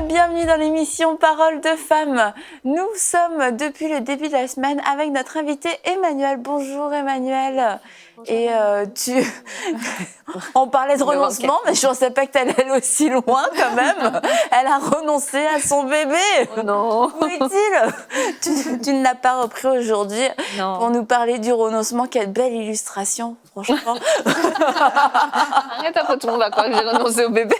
bienvenue dans l'émission Paroles de femmes. Nous sommes depuis le début de la semaine avec notre invité Emmanuelle. Bonjour Emmanuelle. Bonjour. Et on parlait de renoncement, mais je ne pensais pas que tu allais aller aussi loin quand même. Elle a renoncé à son bébé. Oh non. Où est-il? Tu ne l'as pas repris aujourd'hui pour nous parler du renoncement. Quelle belle illustration, franchement. Arrête, après tout le monde va croire que j'ai renoncé au bébé.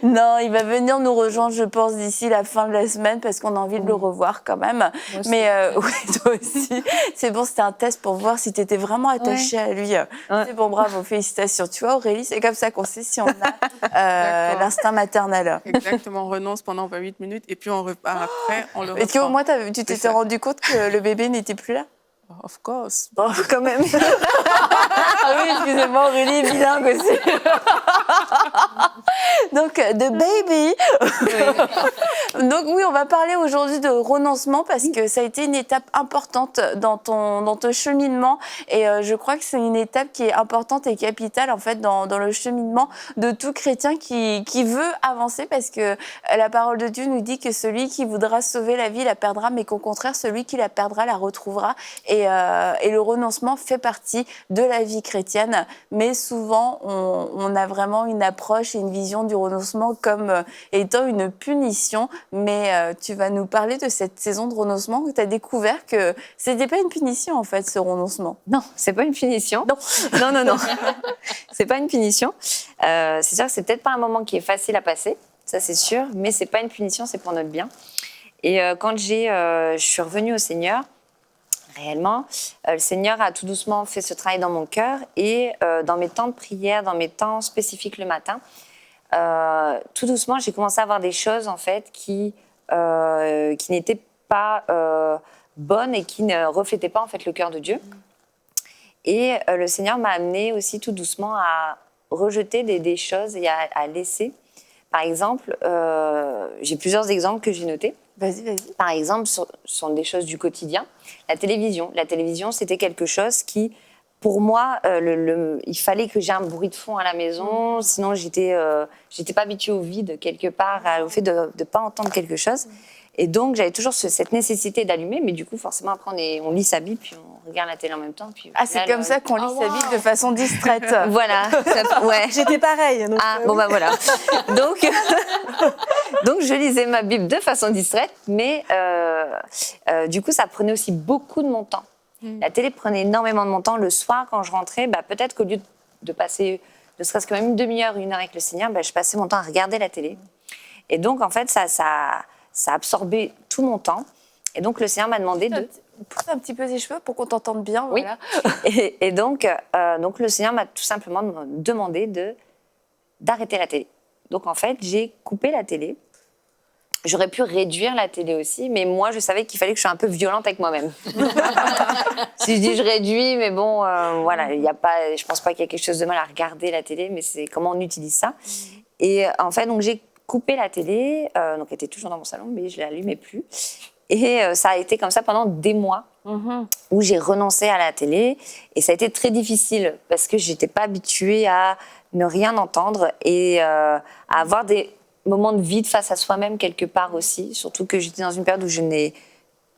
Non, il va venir nous rejoindre, je pense, d'ici la fin de la semaine parce qu'on a envie de le revoir quand même. Mais oui, toi aussi. C'est bon, c'était un test pour voir si tu étais vraiment attachée à lui. C'est bon, bravo, félicitations. Tu vois, Aurélie, c'est comme ça qu'on sait si on a l'instinct maternel. Exactement, on renonce pendant 28 minutes et puis on repart après, on le reprend. Est-ce qu'au moins, tu t'étais rendu compte que le bébé n'était plus là? Of course. Bon, quand même. Ah oui, excusez-moi, Aurélie est bilingue aussi. Donc, de baby. Oui. Donc oui, on va parler aujourd'hui de renoncement parce que ça a été une étape importante dans ton cheminement. Et je crois que c'est une étape qui est importante et capitale en fait dans le cheminement de tout chrétien qui veut avancer parce que la parole de Dieu nous dit que celui qui voudra sauver la vie la perdra, mais qu'au contraire, celui qui la perdra la retrouvera. Et le renoncement fait partie de la vie chrétienne, mais souvent on a vraiment une approche et une vision du renoncement comme étant une punition. Mais tu vas nous parler de cette saison de renoncement où tu as découvert que c'était pas une punition en fait, ce renoncement. Non, c'est pas une punition. Non. C'est pas une punition. C'est sûr que c'est peut-être pas un moment qui est facile à passer, ça c'est sûr, mais c'est pas une punition, c'est pour notre bien. Et quand je suis revenue au Seigneur, réellement, le Seigneur a tout doucement fait ce travail dans mon cœur et dans mes temps de prière, dans mes temps spécifiques le matin, tout doucement, j'ai commencé à voir des choses en fait qui n'étaient pas bonnes et qui ne reflétaient pas en fait le cœur de Dieu. Et le Seigneur m'a amené aussi tout doucement à rejeter des choses et à laisser. Par exemple, j'ai plusieurs exemples que j'ai notés. Vas-y. Par exemple, ce sont des choses du quotidien. La télévision. La télévision, c'était quelque chose qui, pour moi, il fallait que j'ai un bruit de fond à la maison. Sinon, j'étais pas habituée au vide, quelque part, au fait de ne pas entendre quelque chose. Et donc, j'avais toujours cette nécessité d'allumer. Mais du coup, forcément, après, on lit sa Bible, puis on regarde la télé en même temps. Puis, c'est comme ça qu'on lit sa Bible de façon distraite. Voilà. Ouais. J'étais pareil. Donc, bon, bah voilà. Donc, je lisais ma Bible de façon distraite, mais du coup, ça prenait aussi beaucoup de mon temps. La télé prenait énormément de mon temps. Le soir, quand je rentrais, peut-être qu'au lieu de passer ne serait-ce que même une demi-heure, une heure avec le Seigneur, je passais mon temps à regarder la télé. Et donc, en fait, ça absorbait tout mon temps. Et donc, le Seigneur m'a demandé de... Pousse un petit peu ses cheveux pour qu'on t'entende bien. Oui. Voilà. Et donc, le Seigneur m'a tout simplement demandé d'arrêter la télé. Donc, en fait, j'ai coupé la télé. J'aurais pu réduire la télé aussi, mais moi, je savais qu'il fallait que je sois un peu violente avec moi-même. Si je dis je réduis, mais bon, voilà, je pense pas qu'il y a quelque chose de mal à regarder la télé, mais c'est comment on utilise ça. Et en fait, donc j'ai coupé la télé, donc elle était toujours dans mon salon, mais je l'allumais plus. Et ça a été comme ça pendant des mois, où j'ai renoncé à la télé. Et ça a été très difficile, parce que j'étais pas habituée à ne rien entendre et à avoir des moments de vide face à soi-même quelque part aussi, surtout que j'étais dans une période où je n'ai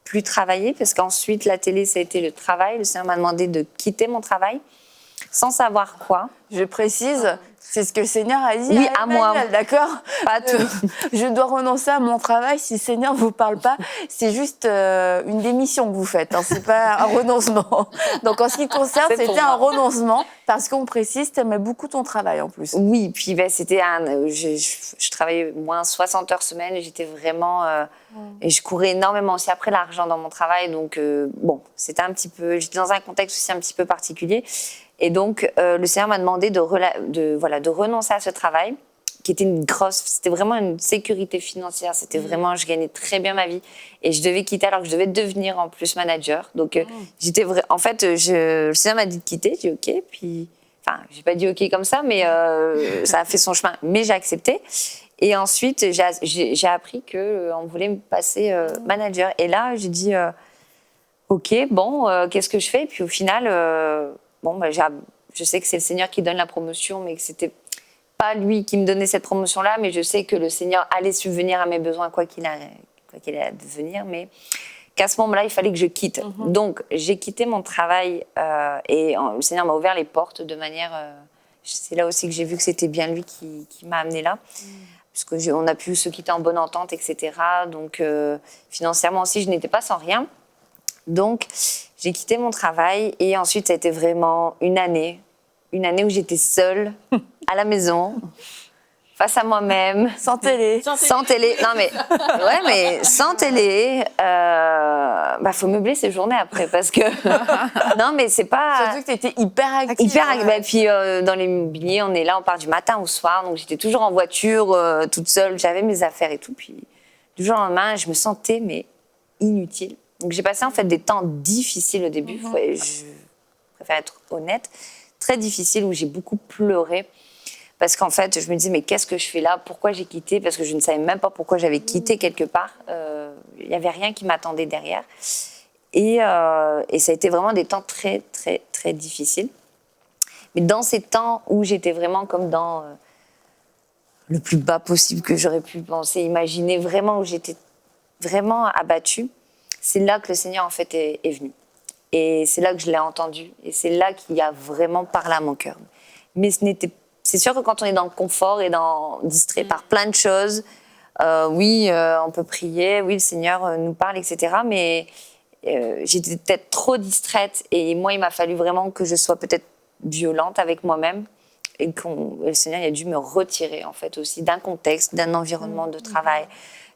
plus travaillé, parce qu'ensuite la télé, ça a été le travail. Le Seigneur m'a demandé de quitter mon travail, sans savoir quoi. Je précise, c'est ce que le Seigneur a dit oui, à moi, d'accord? Pas tout. Je dois renoncer à mon travail si le Seigneur ne vous parle pas. C'est juste une démission que vous faites, hein, c'est pas un renoncement. Donc en ce qui concerne, c'était un renoncement, parce qu'on précise, tu aimais beaucoup ton travail en plus. Oui, puis c'était je travaillais moins 60 heures semaine et j'étais vraiment... et je courais énormément aussi après l'argent dans mon travail, donc c'était un petit peu... J'étais dans un contexte aussi un petit peu particulier. Et donc, le Seigneur m'a demandé de renoncer à ce travail, qui était c'était vraiment une sécurité financière. C'était vraiment, je gagnais très bien ma vie. Et je devais quitter alors que je devais devenir en plus manager. Donc, en fait, le Seigneur m'a dit de quitter. J'ai dit OK. Puis, enfin, j'ai pas dit OK comme ça, mais ça a fait son chemin. Mais j'ai accepté. Et ensuite, j'ai appris qu'on voulait me passer manager. Et là, j'ai dit OK, qu'est-ce que je fais? Et puis au final... je sais que c'est le Seigneur qui donne la promotion, mais que c'était pas lui qui me donnait cette promotion-là, mais je sais que le Seigneur allait subvenir à mes besoins, quoi qu'il allait devenir, mais qu'à ce moment-là, il fallait que je quitte. Donc, j'ai quitté mon travail et le Seigneur m'a ouvert les portes de manière... c'est là aussi que j'ai vu que c'était bien lui qui m'a amenée là. Parce qu'on a pu se quitter en bonne entente, etc. Donc, financièrement aussi, je n'étais pas sans rien. Donc, j'ai quitté mon travail et ensuite, ça a été vraiment une année où j'étais seule à la maison, face à moi-même. Sans télé. Sans télé. Non, mais, ouais, mais sans télé. Faut meubler ses journées après parce que. Non, mais c'est pas. Surtout que tu étais hyper active. Et puis, dans l'immobilier, on est là, on part du matin au soir. Donc, j'étais toujours en voiture, toute seule. J'avais mes affaires et tout. Puis, du jour au lendemain, je me sentais, mais inutile. Donc, j'ai passé, en fait, des temps difficiles au début. Je préfère être honnête. Très difficiles où j'ai beaucoup pleuré. Parce qu'en fait, je me disais, mais qu'est-ce que je fais là? Pourquoi j'ai quitté? Parce que je ne savais même pas pourquoi j'avais quitté quelque part. Il n'y avait rien qui m'attendait derrière. Et ça a été vraiment des temps très, très, très difficiles. Mais dans ces temps où j'étais vraiment comme dans le plus bas possible que j'aurais pu penser, imaginer, vraiment où j'étais vraiment abattue, c'est là que le Seigneur, en fait, est venu. Et c'est là que je l'ai entendu. Et c'est là qu'il a vraiment parlé à mon cœur. Mais c'est sûr que quand on est dans le confort et distrait par plein de choses, on peut prier, oui, le Seigneur nous parle, etc. Mais j'étais peut-être trop distraite et moi, il m'a fallu vraiment que je sois peut-être violente avec moi-même et le Seigneur il a dû me retirer en fait aussi d'un contexte, d'un environnement de travail,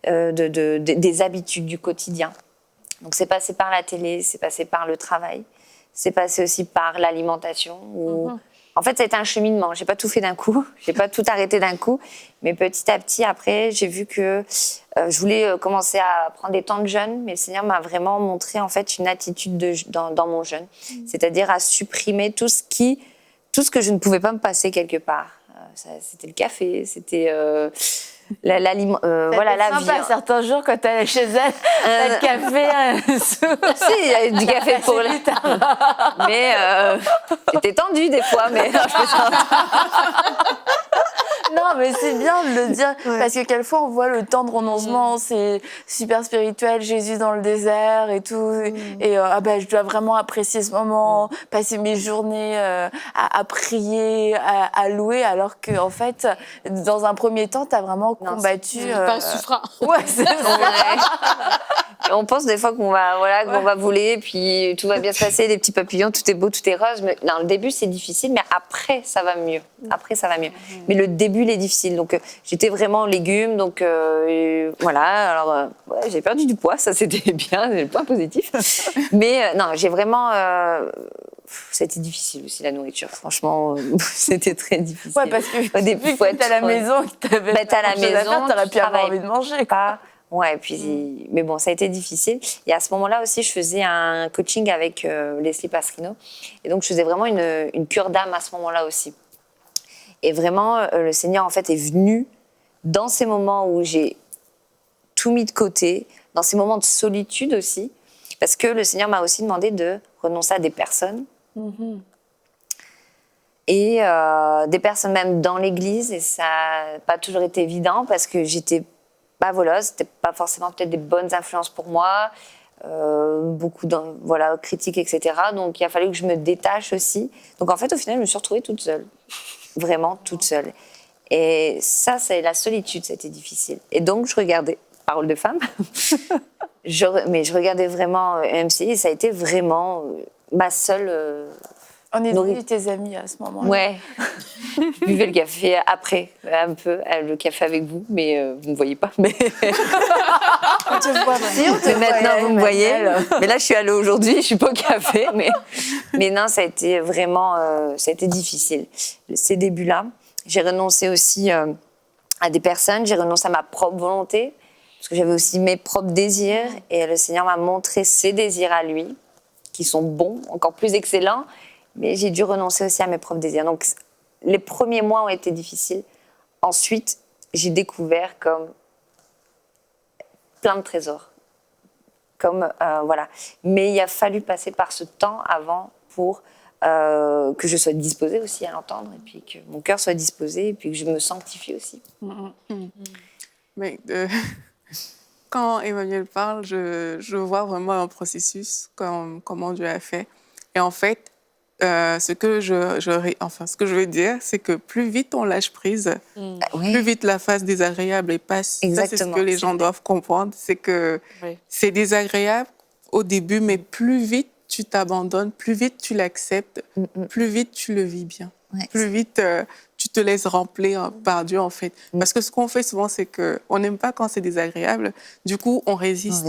des habitudes du quotidien. Donc c'est passé par la télé, c'est passé par le travail, c'est passé aussi par l'alimentation où... En fait, ça a été un cheminement. J'ai pas tout fait d'un coup, j'ai pas tout arrêté d'un coup, mais petit à petit, après, j'ai vu que je voulais commencer à prendre des temps de jeûne, mais le Seigneur m'a vraiment montré en fait une attitude dans mon jeûne, c'est-à-dire à supprimer tout ce que je ne pouvais pas me passer quelque part. C'était le café, c'était l'aliment, voilà la vie. Sympa certains jours quand t'allais chez elle, t'as le café. Si, il y a du café pour le. Mais j'étais tendue des fois, mais non, Non, mais c'est bien de le dire, parce que quelquefois on voit le temps de renoncement, c'est super spirituel, Jésus dans le désert et tout, et je dois vraiment apprécier ce moment, passer mes journées à prier, à louer, alors que en fait, dans un premier temps, t'as vraiment combattu. Pas souffrant. Ouais, c'est ça. On pense des fois qu'on va voler, puis tout va bien se passer, des petits papillons, tout est beau, tout est rose. Mais non, le début c'est difficile, mais après ça va mieux. Mais le début il est difficile. Donc j'étais vraiment légumes, donc voilà. Alors j'ai perdu du poids, ça c'était bien, c'est le point positif. Mais non, j'ai vraiment. C'était difficile aussi la nourriture, franchement, c'était très difficile. Ouais, parce que vu que t'es à la maison, t'es à la maison, t'aurais pu avoir envie de manger, quoi. Ouais, puis, mais bon, ça a été difficile. Et à ce moment-là aussi, je faisais un coaching avec Leslie Pasquino. Et donc, je faisais vraiment une cure d'âme à ce moment-là aussi. Et vraiment, le Seigneur, en fait, est venu dans ces moments où j'ai tout mis de côté, dans ces moments de solitude aussi, parce que le Seigneur m'a aussi demandé de renoncer à des personnes. Et des personnes même dans l'église. Et ça n'a pas toujours été évident parce que j'étais... c'était pas forcément peut-être des bonnes influences pour moi, beaucoup de critiques, etc. Donc il a fallu que je me détache aussi. Donc en fait, au final, je me suis retrouvée toute seule, vraiment toute seule. Et ça, c'est la solitude, c'était difficile. Et donc je regardais Parole de femme, mais je regardais vraiment MCI et ça a été vraiment ma seule. On est devenus tes amis à ce moment-là. Ouais. Je buvais le café après, un peu, le café avec vous, mais vous ne me voyez pas. Mais... On te voit maintenant, vous me voyez. Mais là, je suis allée aujourd'hui, je ne suis pas au café. Mais non, ça a été vraiment ça a été difficile. Ces débuts-là, j'ai renoncé aussi à des personnes, j'ai renoncé à ma propre volonté, parce que j'avais aussi mes propres désirs. Et le Seigneur m'a montré ses désirs à lui, qui sont bons, encore plus excellents. Mais j'ai dû renoncer aussi à mes propres désirs. Donc, les premiers mois ont été difficiles. Ensuite, j'ai découvert comme plein de trésors. Voilà. Mais il a fallu passer par ce temps avant pour que je sois disposée aussi à l'entendre, et puis que mon cœur soit disposé, et puis que je me sanctifie aussi. Mais quand Emmanuel parle, je vois vraiment un processus, comment Dieu a fait. Et en fait, ce que je veux dire, c'est que plus vite on lâche prise, plus vite la phase désagréable elle passe. Exactement. Ça, c'est ce que les gens doivent comprendre, c'est que c'est désagréable au début, mais plus vite tu t'abandonnes, plus vite tu l'acceptes, plus vite tu le vis bien. Ouais. Plus vite tu te laisses remplir par Dieu, en fait. Parce que ce qu'on fait souvent, c'est qu'on n'aime pas quand c'est désagréable. Du coup, on résiste.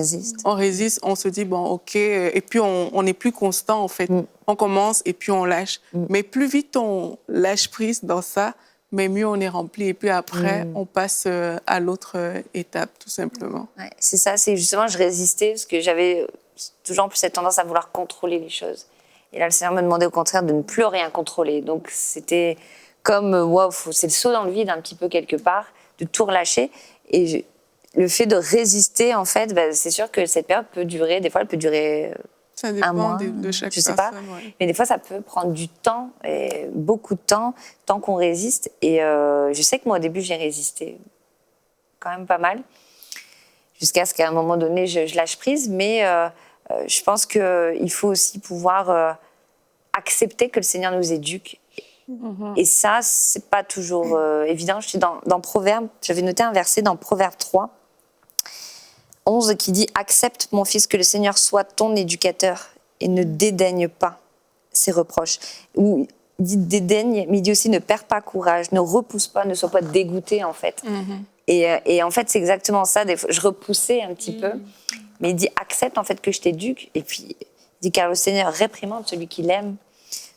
On résiste, on se dit, bon, OK. Et puis, on n'est plus constant, en fait. On commence et puis on lâche. Mais plus vite on lâche prise dans ça, mais mieux on est rempli. Et puis après, on passe à l'autre étape, tout simplement. Ouais, c'est ça, c'est justement, je résistais parce que j'avais toujours plus cette tendance à vouloir contrôler les choses. Et là, le Seigneur me demandait au contraire de ne plus rien contrôler. Donc, c'était comme, wow, c'est le saut dans le vide un petit peu quelque part, de tout relâcher. Et le fait de résister, en fait, c'est sûr que cette période peut durer, des fois, elle peut durer ça dépend un mois, de chaque je sais personne. pas. Ouais. Mais des fois, ça peut prendre du temps, et beaucoup de temps, tant qu'on résiste. Et je sais que moi, au début, j'ai résisté quand même pas mal, jusqu'à ce qu'à un moment donné, je lâche prise. Mais je pense qu'il faut aussi pouvoir accepter que le Seigneur nous éduque. Et ça, c'est pas toujours évident. Je suis dans Proverbes, j'avais noté un verset dans Proverbes 3, 11, qui dit « Accepte, mon fils, que le Seigneur soit ton éducateur et ne dédaigne pas ses reproches. » Ou il dit « dédaigne », mais il dit aussi « ne perds pas courage, ne repousse pas, ne sois pas dégoûté, en fait. Et en fait, c'est exactement ça. Des fois, je repoussais un petit peu, mais il dit « accepte, en fait, que je t'éduque. » Et puis, il dit « car le Seigneur réprimande celui qu'il aime,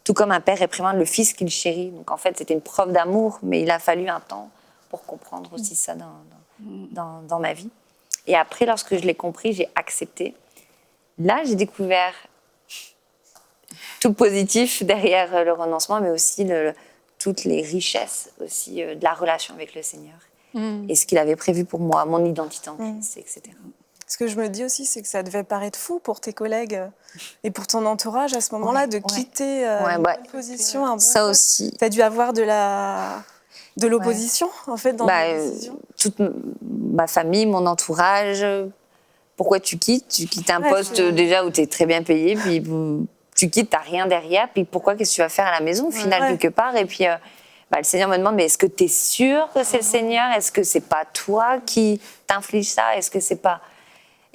tout comme un père réprimande le fils qu'il chérit. » Donc, en fait, c'était une preuve d'amour, mais il a fallu un temps pour comprendre aussi ça dans ma vie. Et après, lorsque je l'ai compris, j'ai accepté. Là, j'ai découvert tout le positif derrière le renoncement, mais aussi toutes les richesses aussi de la relation avec le Seigneur. Et ce qu'il avait prévu pour moi, mon identité en Christ, etc. Ce que je me dis aussi, c'est que ça devait paraître fou pour tes collègues et pour ton entourage à ce moment-là, de quitter une bonne position, un bon ça poste. aussi. Tu as dû avoir de l'opposition, en fait, dans ta décision. Toute ma famille, mon entourage. Pourquoi tu quittes? Tu quittes un poste déjà où tu es très bien payé, puis tu quittes, tu n'as rien derrière, puis pourquoi, qu'est-ce que tu vas faire à la maison, au final, quelque part? Et puis, le Seigneur me demande, mais est-ce que tu es sûr que c'est le Seigneur? Est-ce que c'est pas toi qui t'inflige ça? Est-ce que c'est pas...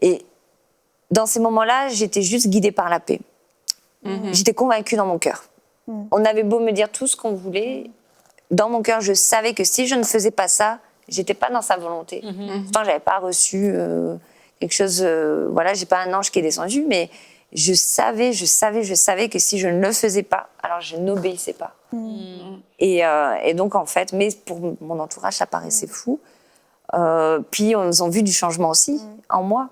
Et dans ces moments-là, j'étais juste guidée par la paix. J'étais convaincue dans mon cœur. On avait beau me dire tout ce qu'on voulait, dans mon cœur, je savais que si je ne faisais pas ça, j'étais pas dans sa volonté. Pourtant, j'avais pas reçu quelque chose. Voilà, j'ai pas un ange qui est descendu, mais je savais que si je ne le faisais pas, alors je n'obéissais pas. Et donc, en fait, mais pour mon entourage, ça paraissait fou. Puis, ils ont vu du changement aussi en moi,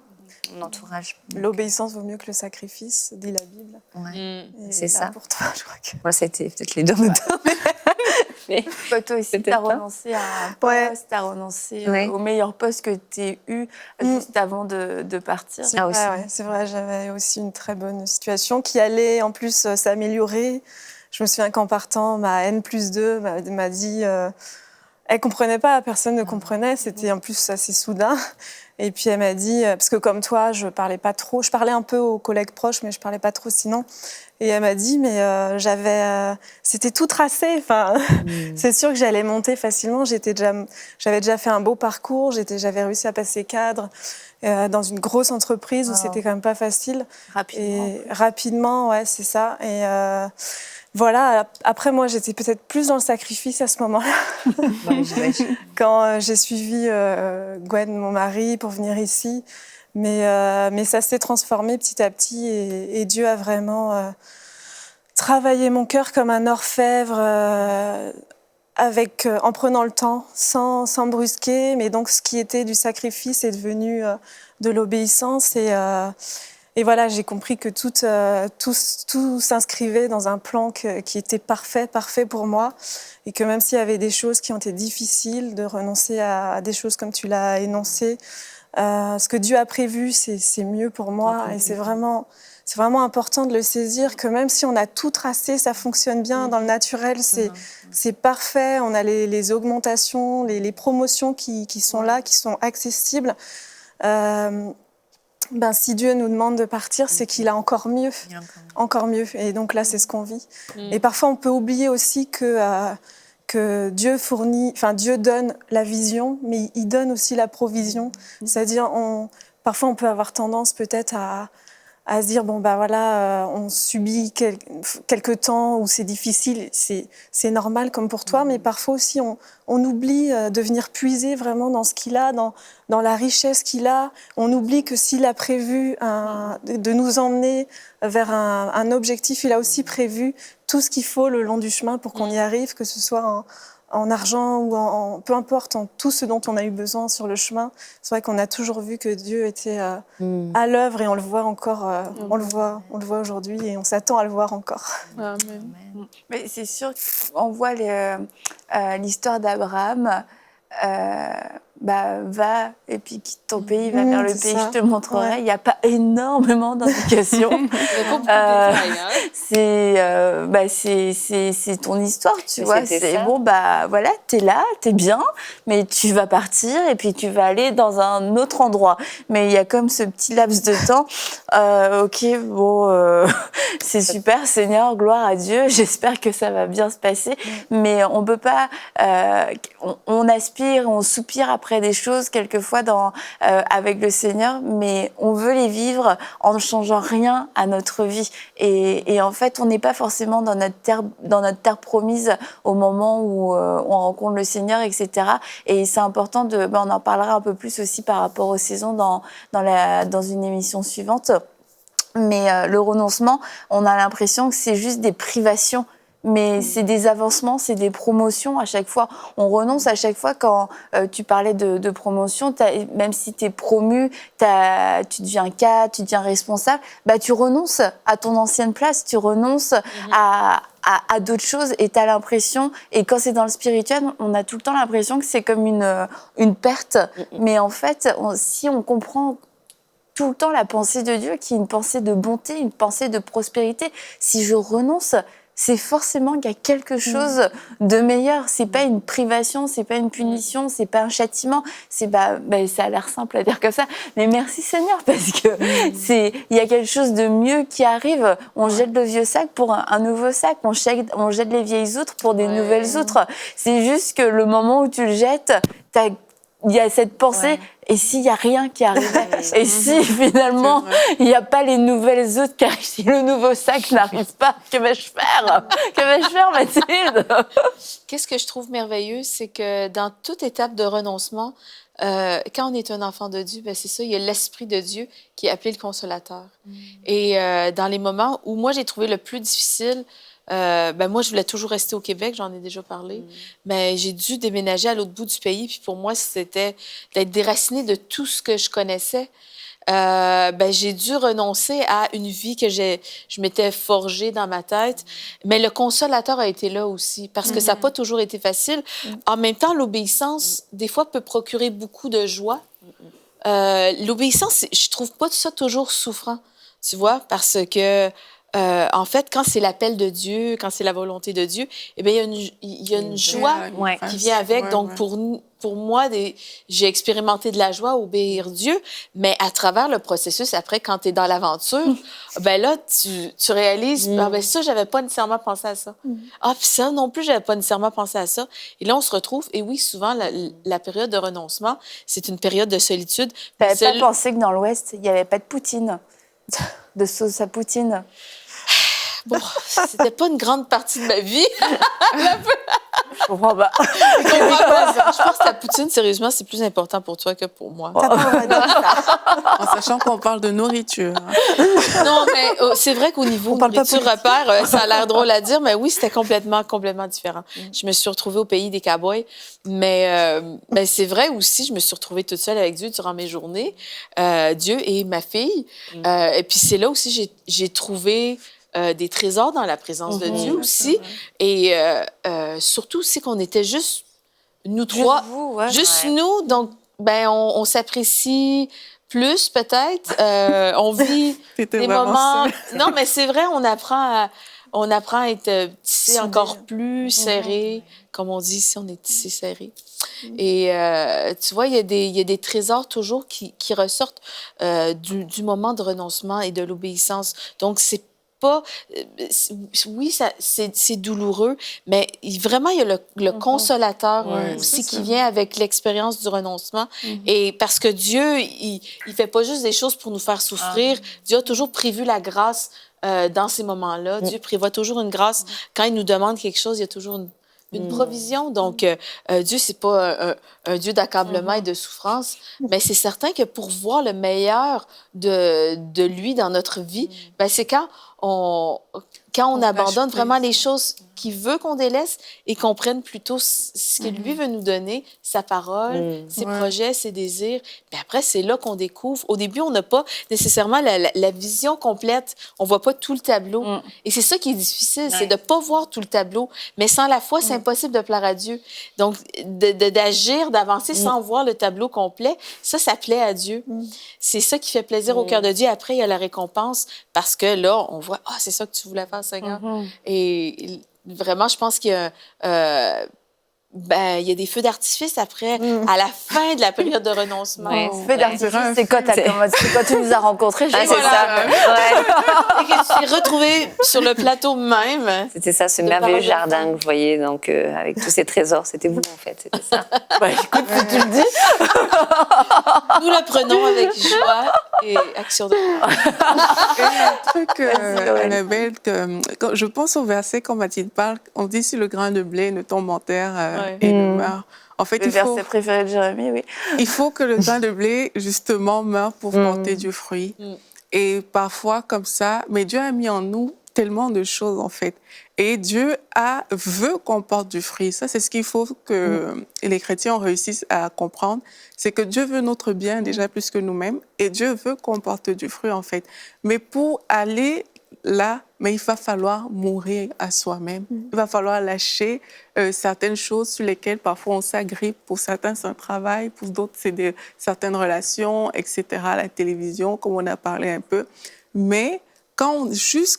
mon entourage. L'obéissance vaut mieux que le sacrifice, dit la Bible. C'est ça. Pour toi, je crois que... Moi, c'était peut-être les deux moteurs. Mais toi aussi, tu as renoncé à un poste, tu as renoncé au meilleur poste que tu aies eu juste avant de partir. C'est vrai, j'avais aussi une très bonne situation qui allait en plus s'améliorer. Je me souviens qu'en partant, ma N+2 m'a dit... elle ne comprenait pas, personne ne comprenait, c'était en plus assez soudain. Et puis elle m'a dit, parce que comme toi, je parlais pas trop, je parlais un peu aux collègues proches, mais je parlais pas trop sinon. Et elle m'a dit, mais c'était tout tracé. Enfin, c'est sûr que j'allais monter facilement. J'avais déjà fait un beau parcours, j'avais réussi à passer cadre dans une grosse entreprise où c'était quand même pas facile. Rapidement, ouais, c'est ça. Et voilà, après moi j'étais peut-être plus dans le sacrifice à ce moment-là. Quand j'ai suivi Gwen, mon mari, pour venir ici. Mais ça s'est transformé petit à petit et Dieu a vraiment travaillé mon cœur comme un orfèvre en prenant le temps, sans brusquer. Mais donc ce qui était du sacrifice est devenu de l'obéissance et voilà, j'ai compris que tout s'inscrivait dans un plan qui était parfait pour moi. Et que même s'il y avait des choses qui ont été difficiles, de renoncer à des choses comme tu l'as énoncé, ce que Dieu a prévu, c'est mieux pour moi. Et c'est vraiment c'est vraiment important de le saisir, que même si on a tout tracé, ça fonctionne bien dans le naturel, c'est parfait, on a les augmentations, les promotions qui sont là, qui sont accessibles. Si Dieu nous demande de partir, c'est qu'il a encore mieux. Encore mieux. Et donc là, c'est ce qu'on vit. Et parfois, on peut oublier aussi que Dieu fournit, Dieu donne la vision, mais il donne aussi la provision. C'est-à-dire, parfois, on peut avoir tendance peut-être à se dire, on subit quelques temps où c'est difficile, c'est normal comme pour toi, mais parfois aussi on oublie de venir puiser vraiment dans ce qu'il a, dans la richesse qu'il a. On oublie que s'il a prévu de nous emmener vers un objectif, il a aussi prévu tout ce qu'il faut le long du chemin pour qu'on y arrive, que ce soit en argent ou peu importe, en tout ce dont on a eu besoin sur le chemin. C'est vrai qu'on a toujours vu que Dieu était à l'œuvre et on le voit encore, on le voit aujourd'hui et on s'attend à le voir encore. Amen. Mais c'est sûr qu'on voit l'histoire d'Abraham. Va et puis quitte ton pays, va vers le pays, je te montrerai. Il n'y a pas énormément d'indications. C'est ton histoire, tu vois. C'est voilà, t'es là, t'es bien, mais tu vas partir et puis tu vas aller dans un autre endroit. Mais il y a comme ce petit laps de temps. C'est super, Seigneur, gloire à Dieu. J'espère que ça va bien se passer. Mais on peut pas. On aspire, on soupire après des choses quelquefois avec le Seigneur, mais on veut les vivre en ne changeant rien à notre vie. Et en fait, on n'est pas forcément dans notre terre promise au moment où on rencontre le Seigneur, etc. Et c'est important on en parlera un peu plus aussi par rapport aux saisons dans une émission suivante. Mais le renoncement, on a l'impression que c'est juste des privations. Mais c'est des avancements, c'est des promotions à chaque fois. On renonce à chaque fois quand tu parlais de promotion, même si tu es promu, tu deviens cadre, tu deviens responsable, tu renonces à ton ancienne place, tu renonces à d'autres choses et tu as l'impression, et quand c'est dans le spirituel, on a tout le temps l'impression que c'est comme une perte. Mais en fait, si on comprend tout le temps la pensée de Dieu, qui est une pensée de bonté, une pensée de prospérité, si je renonce, c'est forcément qu'il y a quelque chose de meilleur. C'est pas une privation, c'est pas une punition, c'est pas un châtiment. Ça a l'air simple à dire comme ça, mais merci Seigneur, parce que il y a quelque chose de mieux qui arrive. On jette le vieux sac pour un nouveau sac. On jette les vieilles outres pour des nouvelles outres. C'est juste que le moment où tu le jettes, il y a cette pensée, et s'il n'y a rien qui arrivait, et si finalement il n'y a pas les nouvelles autres qui arrivent, si le nouveau sac n'arrive pas, que vais-je faire? Que vais-je faire, Mathilde? Qu'est-ce que je trouve merveilleux, c'est que dans toute étape de renoncement, quand on est un enfant de Dieu, c'est ça, il y a l'Esprit de Dieu qui est appelé le Consolateur. Et dans les moments où moi j'ai trouvé le plus difficile, moi, je voulais toujours rester au Québec, j'en ai déjà parlé. Mais j'ai dû déménager à l'autre bout du pays. Puis pour moi, c'était d'être déracinée de tout ce que je connaissais. J'ai dû renoncer à une vie que je m'étais forgée dans ma tête. Mais le Consolateur a été là aussi, parce que ça n'a pas toujours été facile. En même temps, l'obéissance, des fois, peut procurer beaucoup de joie. L'obéissance, je trouve pas ça toujours souffrant, tu vois, parce que en fait, quand c'est l'appel de Dieu, quand c'est la volonté de Dieu, il y a une joie qui vient avec. Donc, pour moi, j'ai expérimenté de la joie à obéir Dieu, mais à travers le processus, après, quand tu es dans l'aventure, là, tu réalises, ça, j'avais pas nécessairement pensé à ça. Puis ça non plus, j'avais pas nécessairement pensé à ça. Et là, on se retrouve, et oui, souvent, la période de renoncement, c'est une période de solitude. Tu n'avais pas pensé que dans l'Ouest, il n'y avait pas de poutine, de sauce à poutine? Bon, c'était pas une grande partie de ma vie. Je comprends pas. Je pense que la poutine, sérieusement, c'est plus important pour toi que pour moi. En sachant qu'on parle de nourriture. Non, mais c'est vrai qu'au niveau nourriture repère, ça a l'air drôle à dire, mais oui, c'était complètement différent. Je me suis retrouvée au pays des cowboys, mais c'est vrai aussi, je me suis retrouvée toute seule avec Dieu durant mes journées, Dieu et ma fille. Et puis c'est là aussi j'ai trouvé des trésors dans la présence de Dieu aussi. Et surtout, c'est qu'on était juste nous trois. Juste nous. Donc, on s'apprécie. plus, peut-être. On vit T'étais des vraiment moments... seule. Non, mais c'est vrai, on apprend à être tissé Soudé. encore plus serré. Comme on dit ici, on est tissé serré. Et tu vois, il y a des trésors toujours qui ressortent du moment de renoncement et de l'obéissance. Donc, c'est pas... oui, c'est douloureux, mais vraiment, il y a le consolateur Ouais, aussi c'est qui ça. vient avec l'expérience du renoncement. Et parce que Dieu, il fait pas juste des choses pour nous faire souffrir. Dieu a toujours prévu la grâce dans ces moments-là. Dieu prévoit toujours une grâce. Quand il nous demande quelque chose, il y a toujours une provision. Donc, Dieu, c'est pas un Dieu d'accablement et de souffrance, mais c'est certain que pour voir le meilleur de lui dans notre vie, ben, c'est quand on abandonne vraiment les choses qu'il veut qu'on délaisse et qu'on prenne plutôt ce que lui veut nous donner, sa parole, ses projets, ses désirs. Puis après, c'est là qu'on découvre. Au début, on n'a pas nécessairement la vision complète. On voit pas tout le tableau. Et c'est ça qui est difficile, c'est de pas voir tout le tableau. Mais sans la foi, c'est impossible de plaire à Dieu. Donc, d'agir, d'avancer sans voir le tableau complet, ça plaît à Dieu. C'est ça qui fait plaisir au cœur de Dieu. Après, il y a la récompense parce que là, on voit, ah, c'est ça que tu voulais faire, Seigneur. Et vraiment, je pense qu'il y a... il y a des feux d'artifice après, à la fin de la période de renoncement. Ouais, Feu d'artifice, c'est quand tu nous as rencontrés. Ah, c'est Voilà. ça. Ouais. Et que tu t'es retrouvé sur le plateau même. C'était ça, ce De merveilleux parole de jardin femme. que vous voyez, donc, avec tous ces trésors. C'était vous, en fait. C'était ça. Écoute, si tu le dis. Nous le prenons avec joie et action de Un truc, Annabelle, quand je pense au verset quand Mathilde parle, on dit si le grain de blé ne tombe en terre et ne meurt. En fait, Le verset préféré de Jérémie, oui. il faut que le grain de blé, justement, meure pour porter du fruit. Et parfois, comme ça, mais Dieu a mis en nous tellement de choses, en fait. Et Dieu veut qu'on porte du fruit. Ça, c'est ce qu'il faut que les chrétiens réussissent à comprendre. C'est que Dieu veut notre bien, déjà plus que nous-mêmes. Et Dieu veut qu'on porte du fruit, en fait. Mais pour aller là, mais il va falloir mourir à soi-même. Il va falloir lâcher certaines choses sur lesquelles parfois on s'agrippe. Pour certains, c'est un travail, pour d'autres, c'est certaines relations, etc., la télévision, comme on a parlé un peu. Mais quand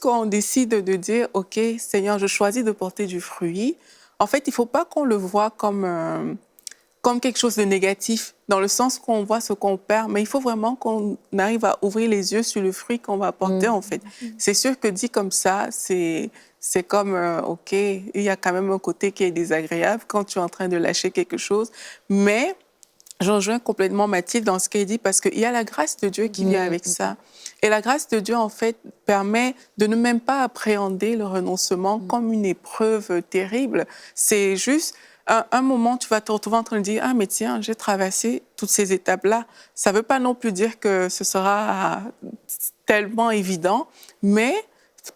on décide de dire, OK, Seigneur, je choisis de porter du fruit, en fait, il ne faut pas qu'on le voit comme quelque chose de négatif, dans le sens qu'on voit ce qu'on perd, mais il faut vraiment qu'on arrive à ouvrir les yeux sur le fruit qu'on va porter, en fait. C'est sûr que dit comme ça, c'est comme, OK, il y a quand même un côté qui est désagréable quand tu es en train de lâcher quelque chose, mais je rejoins complètement Mathilde dans ce qu'elle dit, parce qu'il y a la grâce de Dieu qui vient avec ça. Et la grâce de Dieu, en fait, permet de ne même pas appréhender le renoncement comme une épreuve terrible. C'est juste... un moment, tu vas te retrouver en train de dire « Ah, mais tiens, j'ai traversé toutes ces étapes-là. » Ça ne veut pas non plus dire que ce sera tellement évident, mais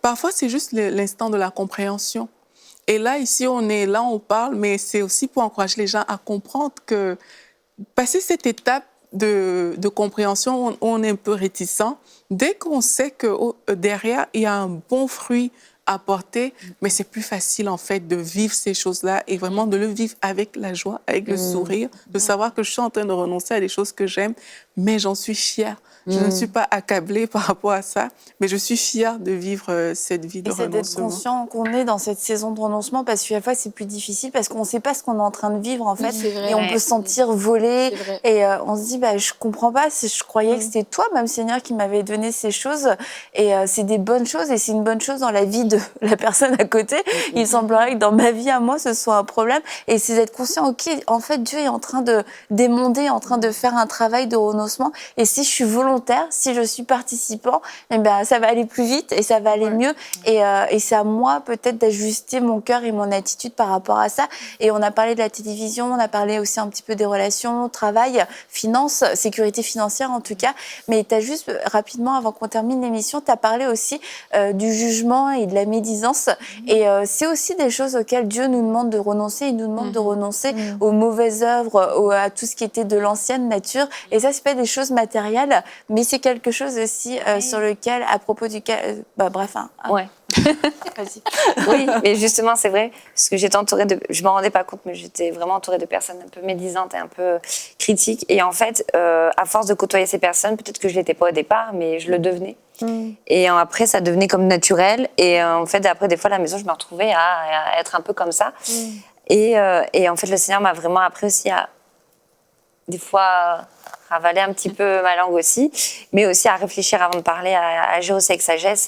parfois, c'est juste l'instant de la compréhension. Et là, ici, on parle, mais c'est aussi pour encourager les gens à comprendre que passer cette étape de compréhension où on est un peu réticent, dès qu'on sait que derrière, il y a un bon fruit à porter, mais c'est plus facile en fait de vivre ces choses-là et vraiment de le vivre avec la joie, avec le sourire, de savoir que je suis en train de renoncer à des choses que j'aime, mais j'en suis fière. Je ne suis pas accablée par rapport à ça, mais je suis fière de vivre cette vie de renoncement. Et c'est d'être conscient qu'on est dans cette saison de renoncement, parce qu'à la fois c'est plus difficile, parce qu'on ne sait pas ce qu'on est en train de vivre en fait, vrai. et on peut se sentir volé, et on se dit je comprends pas, je croyais que c'était toi même Seigneur qui m'avait donné ces choses, et c'est des bonnes choses, et c'est une bonne chose dans la vie de la personne à côté. Il semblerait que dans ma vie à moi ce soit un problème, et c'est d'être conscient, ok, en fait Dieu est en train de d'émonder, en train de faire un travail de renoncement, et si je suis volontaire, si je suis participant, eh ben, ça va aller plus vite et ça va aller mieux. Et c'est à moi peut-être d'ajuster mon cœur et mon attitude par rapport à ça. Et on a parlé de la télévision, on a parlé aussi un petit peu des relations, travail, finances, sécurité financière en tout cas. Mais tu as juste, rapidement, avant qu'on termine l'émission, tu as parlé aussi du jugement et de la médisance. Et c'est aussi des choses auxquelles Dieu nous demande de renoncer. Il nous demande de renoncer aux mauvaises œuvres, à tout ce qui était de l'ancienne nature. Et ça, c'est pas des choses matérielles, mais c'est quelque chose aussi sur lequel, à propos duquel... bref. Vas-y. Oui, mais justement, c'est vrai, parce que j'étais entourée de... Je ne m'en rendais pas compte, mais j'étais vraiment entourée de personnes un peu médisantes et un peu critiques. Et en fait, à force de côtoyer ces personnes, peut-être que je ne l'étais pas au départ, mais je le devenais. Et après, ça devenait comme naturel. Et en fait, après, des fois, à la maison, je me retrouvais à être un peu comme ça. Et en fait, le Seigneur m'a vraiment appris aussi à, des fois, ravaler un petit peu ma langue aussi, mais aussi à réfléchir avant de parler, à agir aussi avec sagesse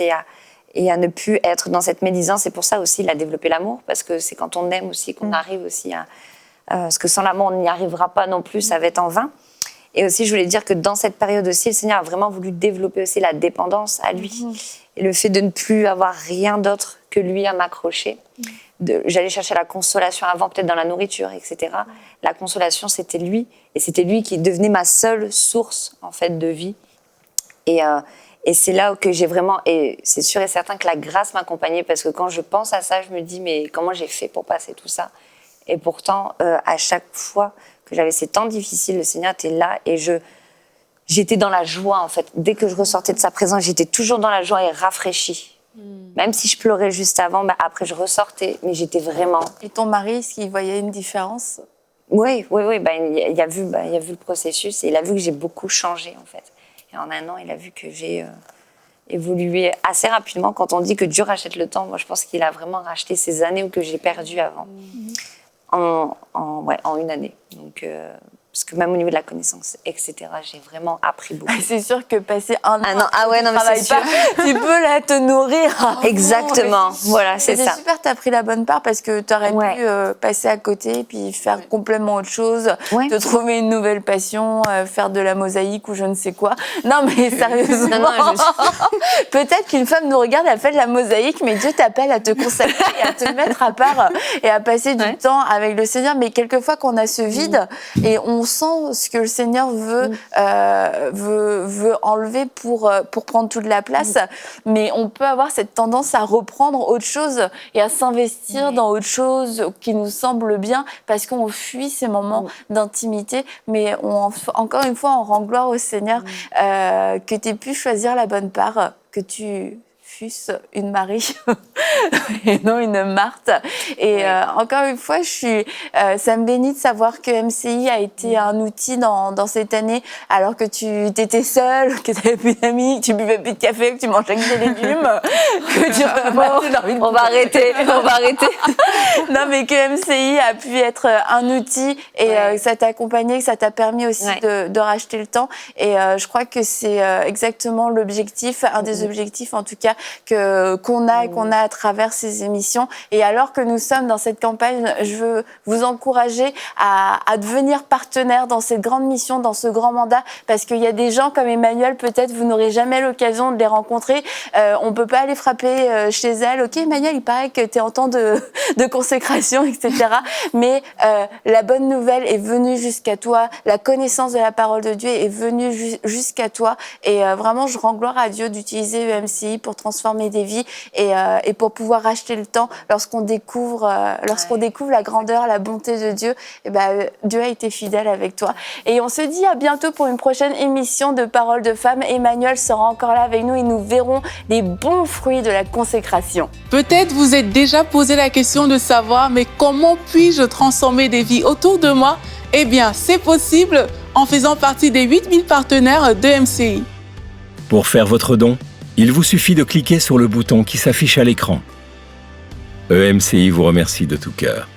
et à ne plus être dans cette médisance. C'est pour ça aussi il a développé l'amour, parce que c'est quand on aime aussi qu'on arrive aussi à... parce que sans l'amour, on n'y arrivera pas non plus, ça va être en vain. Et aussi, je voulais dire que dans cette période aussi, le Seigneur a vraiment voulu développer aussi la dépendance à lui. Et le fait de ne plus avoir rien d'autre que lui à m'accrocher. J'allais chercher la consolation avant, peut-être dans la nourriture, etc. La consolation, c'était lui. Et c'était lui qui devenait ma seule source, en fait, de vie. Et c'est là que j'ai vraiment... Et c'est sûr et certain que la grâce m'accompagnait, parce que quand je pense à ça, je me dis, mais comment j'ai fait pour passer tout ça? Et pourtant, à chaque fois que j'avais ces temps difficiles, le Seigneur était là et j'étais dans la joie, en fait. Dès que je ressortais de sa présence, j'étais toujours dans la joie et rafraîchie. Même si je pleurais juste avant, bah après je ressortais, mais j'étais vraiment... Et ton mari, est-ce qu'il voyait une différence? Oui. Bah, il a vu le processus et il a vu que j'ai beaucoup changé, en fait. Et en 1 an, il a vu que j'ai évolué assez rapidement. Quand on dit que Dieu rachète le temps, moi je pense qu'il a vraiment racheté ces années que j'ai perdues avant. En 1 année. Donc, parce que même au niveau de la connaissance, etc., j'ai vraiment appris beaucoup. C'est sûr que passer 1 an, c'est sûr. tu peux là te nourrir. Exactement, voilà, c'est ça. C'est super, t'as pris la bonne part parce que t'aurais pu passer à côté puis faire complètement autre chose, te trouver une nouvelle passion, faire de la mosaïque ou je ne sais quoi. Non mais sérieusement, peut-être qu'une femme nous regarde, elle fait de la mosaïque, mais Dieu t'appelle à te consacrer, à te mettre à part et à passer du temps avec le Seigneur. Mais quelquefois qu'on a ce vide et on sent ce que le Seigneur veut enlever pour prendre toute la place, mais on peut avoir cette tendance à reprendre autre chose et à s'investir dans autre chose qui nous semble bien parce qu'on fuit ces moments d'intimité, mais encore une fois on rend gloire au Seigneur que tu aies pu choisir la bonne part, que tu fusses une Marie et non une Marthe. Et encore une fois, ça me bénit de savoir que MCI a été un outil dans cette année, alors que tu étais seule, que tu n'avais plus d'amis, que tu buvais plus de café, que tu mangeais que des légumes. On va arrêter. Non, mais que MCI a pu être un outil et que ça t'a accompagné, que ça t'a permis aussi de racheter le temps. Et je crois que c'est exactement l'objectif, un des objectifs en tout cas, qu'on a à travers ces émissions. Et alors que nous sommes dans cette campagne, je veux vous encourager à devenir partenaire dans cette grande mission, dans ce grand mandat, parce qu'il y a des gens comme Emmanuel, peut-être vous n'aurez jamais l'occasion de les rencontrer. On peut pas aller frapper chez elle. Ok, Emmanuel, il paraît que tu es en temps de consécration, etc. Mais la bonne nouvelle est venue jusqu'à toi. La connaissance de la parole de Dieu est venue jusqu'à toi. Et vraiment, je rends gloire à Dieu d'utiliser EMCI pour transformer des vies et pour pouvoir racheter le temps lorsqu'on découvre la grandeur, la bonté de Dieu. Et Dieu a été fidèle avec toi. Et on se dit à bientôt pour une prochaine émission de Paroles de Femmes. Emmanuel sera encore là avec nous et nous verrons les bons fruits de la consécration. Peut-être vous êtes déjà posé la question de savoir, mais comment puis-je transformer des vies autour de moi? Eh bien, c'est possible en faisant partie des 8000 partenaires de MCI. Pour faire votre don, il vous suffit de cliquer sur le bouton qui s'affiche à l'écran. EMCI vous remercie de tout cœur.